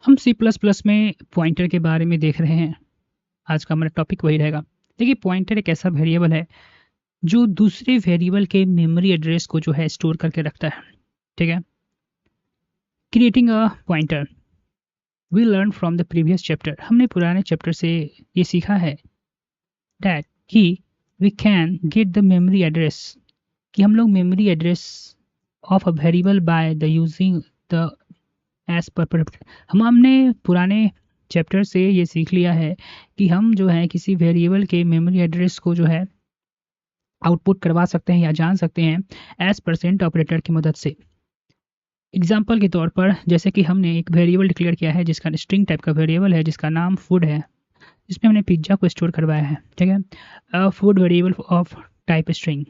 हम C plus plus में pointer के बारे में देख रहे हैं। आज का हमारा टॉपिक वही रहेगा। देखिए, पॉइंटर एक ऐसा वेरिएबल है जो दूसरे वेरिएबल के मेमोरी एड्रेस को जो है स्टोर करके रखता है। ठीक है। Creating a pointer, we learn from the previous chapter. हमने पुराने चैप्टर से ये सीखा है दैट कि we can get the memory address, कि हम लोग memory address of a variable by the using the edge पर। हमने पुराने चैप्टर से ये सीख लिया है कि हम जो है किसी वेरिएबल के मेमोरी एड्रेस को जो है आउटपुट करवा सकते हैं या जान सकते हैं एज परसेंट ऑपरेटर की मदद से। एग्जाम्पल के तौर पर, जैसे कि हमने एक वेरिएबल डिक्लेयर किया है जिसका स्ट्रिंग टाइप का वेरिएबल है जिसका नाम फूड है, जिसमें हमने पिज्ज़ा को स्टोर करवाया है। ठीक है, food variable of type string.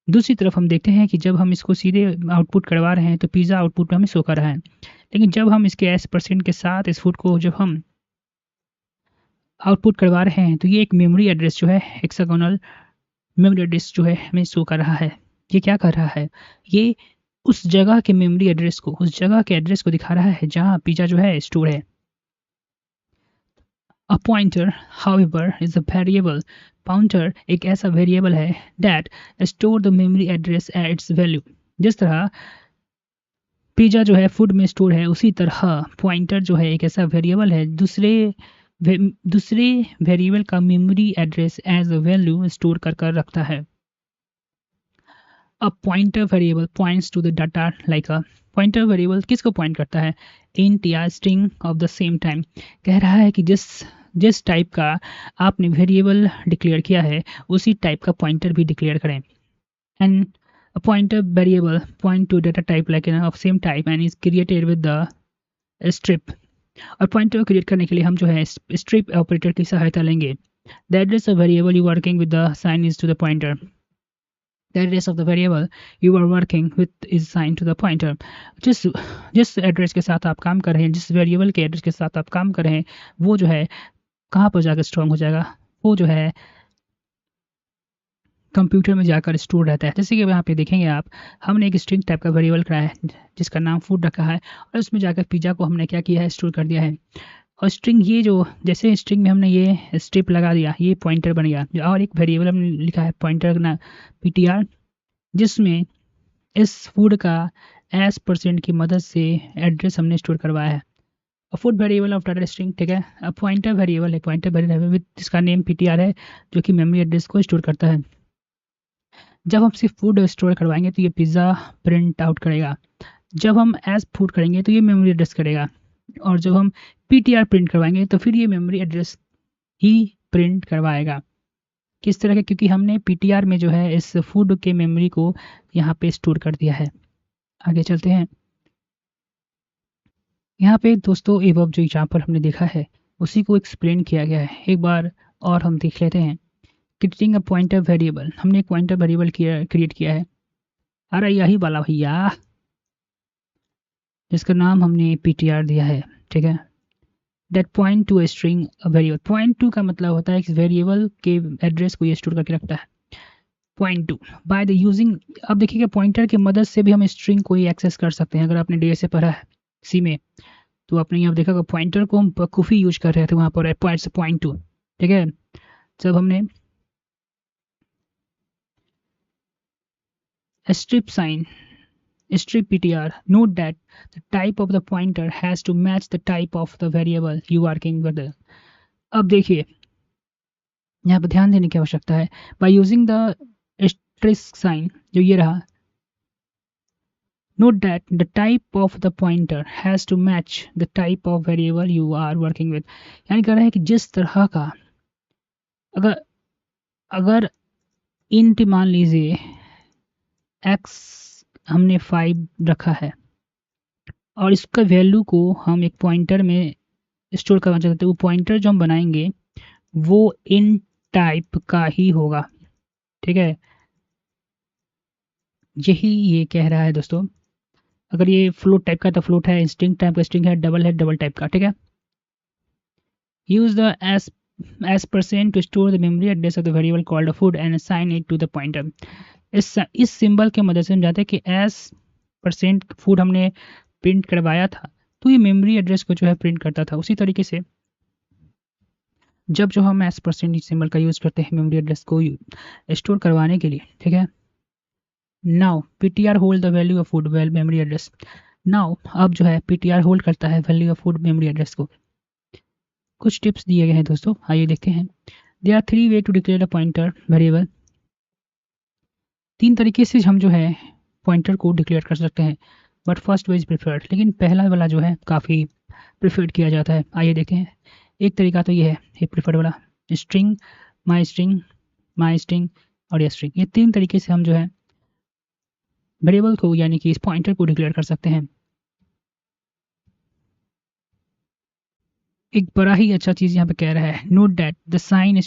दूसरी तरफ हम देखते हैं कि जब हम इसको सीधे आउटपुट करवा रहे हैं तो पिज़्ज़ा आउटपुट में हमें शो कर रहा है, लेकिन जब हम इसके एस परसेंट के साथ इस फूड को जब हम आउटपुट करवा रहे हैं तो ये एक मेमोरी एड्रेस जो है हेक्सागोनल मेमोरी एड्रेस जो है हमें शो कर रहा है। ये क्या कर रहा है? ये उस जगह के मेमोरी एड्रेस को, उस जगह के एड्रेस को दिखा रहा है जहाँ पिज़्ज़ा जो है स्टोर है। A pointer however is a variable. Pointer एक ऐसा वेरिएबल है that store the memory address at its value. जिस तरह पिज़्ज़ा जो है फूड में स्टोर है, उसी तरह पॉइंटर जो है एक ऐसा वेरिएबल है दूसरे वेरिएबल का memory address as a value store कर रखता है। A pointer variable points to the data like a. Pointer variable किसको पॉइंट करता है? इंट या string of the same time. कह रहा है कि जिस जिस टाइप का आपने वेरिएबल डिक्लेयर किया है उसी टाइप का पॉइंटर भी डिक्लेयर करें। And a pointer variable point to data type like of same type and is created with the strip। और पॉइंटर को क्रिएट करने के लिए हम जो है स्ट्रिप ऑपरेटर की सहायता लेंगे। The address of variable you working with the sign is to the pointer. The address of the variable you are working with is sign to the pointer. जिस जिस एड्रेस के साथ आप काम कर रहे हैं, जिस वेरिएबल के एड्रेस के साथ आप काम कर रहे हैं, वो जो है कहाँ पर जाकर स्ट्रॉन्ग हो जाएगा? वो जो है कंप्यूटर में जाकर स्टोर रहता है। जैसे कि यहाँ पे देखेंगे आप, हमने एक स्ट्रिंग टाइप का वेरिएबल कराया है जिसका नाम फूड रखा है और उसमें जाकर पिज़्ज़ा को हमने क्या किया है, स्टोर कर दिया है। और स्ट्रिंग ये जो जैसे स्ट्रिंग में हमने ये स्ट्रिप लगा दिया, ये पॉइंटर बन गया। और एक वेरिएबल हमने लिखा है पॉइंटर ना ptr, जिसमें इस फूड का एस परसेंट की मदद से एड्रेस हमने स्टोर करवाया है। Food variable of data string. ठीक है, अब पॉइंटर वेरिएबल है, पॉइंटर वेरिएबल विद जिसका नेम ptr है, जो कि मेमोरी एड्रेस को स्टोर करता है। जब हम सिर्फ फूड स्टोर करवाएंगे तो ये पिज़्ज़ा प्रिंट आउट करेगा। जब हम एज फूड करेंगे तो ये मेमोरी एड्रेस करेगा। और जब हम ptr प्रिंट करवाएंगे तो फिर ये मेमोरी एड्रेस ही प्रिंट करवाएगा। किस तरह के? क्योंकि हमने ptr में जो है इस फूड के मेमोरी को यहाँ पे स्टोर कर दिया है। आगे चलते हैं। यहाँ पे दोस्तों एबव जो यहाँ पर हमने देखा है उसी को एक्सप्लेन किया गया है। एक बार और हम देख लेते हैं। क्रिएटिंग अ पॉइंटर वेरिएबल, हमने एक पॉइंटर वेरिएबल क्रिएट किया है। अरे यही वाला भैया, जिसका नाम हमने ptr दिया है। ठीक है, that point two a string variable. Point two का मतलब होता है कि वेरिएबल के एड्रेस को ये स्टोर करके रखता है। Point two bye the using, अब देखिएगा पॉइंटर की मदद से भी हम स्ट्रिंग को ही एक्सेस कर सकते हैं। अगर आपने डी से पढ़ा है सी में तो आपने यहाँ देखा पॉइंटर को हम बखूबी यूज कर रहे थे वहाँ पर पॉइंट टू। ठीक है, जब हमने strip sign, strip ptr, note that the type of the pointer has to match the type of the variable you are working with। अब देखिए यहाँ पर ध्यान देने की आवश्यकता है। by using the asterisk sign, जो ये रहा, note that the type of the pointer has to match the type of variable you are working with। यानी कह रहा है कि जिस तरह का, अगर अगर int मान लीजिए x हमने 5 रखा है और इसका वैल्यू को हम एक पॉइंटर में स्टोर करना चाहते हैं, वो पॉइंटर जो हम बनाएंगे वो इन टाइप का ही होगा। ठीक है, यही ये कह रहा है दोस्तों। अगर ये फ्लोट टाइप का तो फ्लोट है, स्ट्रिंग टाइप का स्ट्रिंग है डबल टाइप का। ठीक है, use the S percent to store the memory address of the variable called food and assign it to the pointer. इस सिंबल के मदद से हम जानते हैं कि एस परसेंट फूड हमने प्रिंट करवाया था तो ये मेमोरी एड्रेस को जो है प्रिंट करता था। उसी तरीके से जब जो हम एस परसेंटेज सिंबल का यूज़ करते हैं मेमोरी एड्रेस को स्टोर करवाने के लिए, ठीक है। Now PTR hold the value of food well memory address. Now अब जो है पीटीआर होल्ड करता है value of food memory address को। कुछ टिप्स दिए गए हैं दोस्तों, आइए देखते हैं। There are 3 way to declare a pointer variable. 3 तरीके से हम जो है पॉइंटर को डिक्लेयर कर सकते हैं, but first way is preferred, लेकिन पहला वाला जो है काफ़ी प्रिफर्ड किया जाता है। आइए देखते हैं। एक तरीका तो ये है, ये प्रिफर्ड वाला, स्ट्रिंग, माई स्ट्रिंग और ये स्ट्रिंग। ये 3 तरीके से हम जो है वेरिएबल को यानी कि इस पॉइंटर को डिक्लेयर कर सकते हैं। एक बड़ा ही अच्छा चीज़ यहाँ पे कह रहा है, note that the sign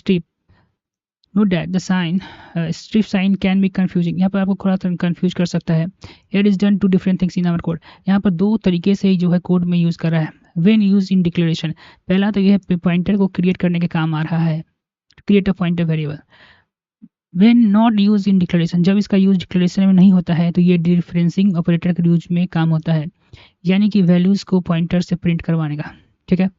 strip sign can be confusing. यहाँ पर आपको थोड़ा कंफ्यूज कर सकता है। It is done two different things in our code. यहाँ पर 2 तरीके से जो है कोड में यूज़ कर रहा है। व्हेन यूज इन डिक्लेरेशन, पहला तो यह पॉइंटर को क्रिएट करने के काम आ रहा है, create a pointer variable. When not use in declaration, जब इसका यूज डिक्लेरेशन में नहीं होता है तो ये डिफरेंसिंग ऑपरेटर के यूज में काम होता है, यानी कि वैल्यूज़ को पॉइंटर से प्रिंट करवाने का, ठीक है।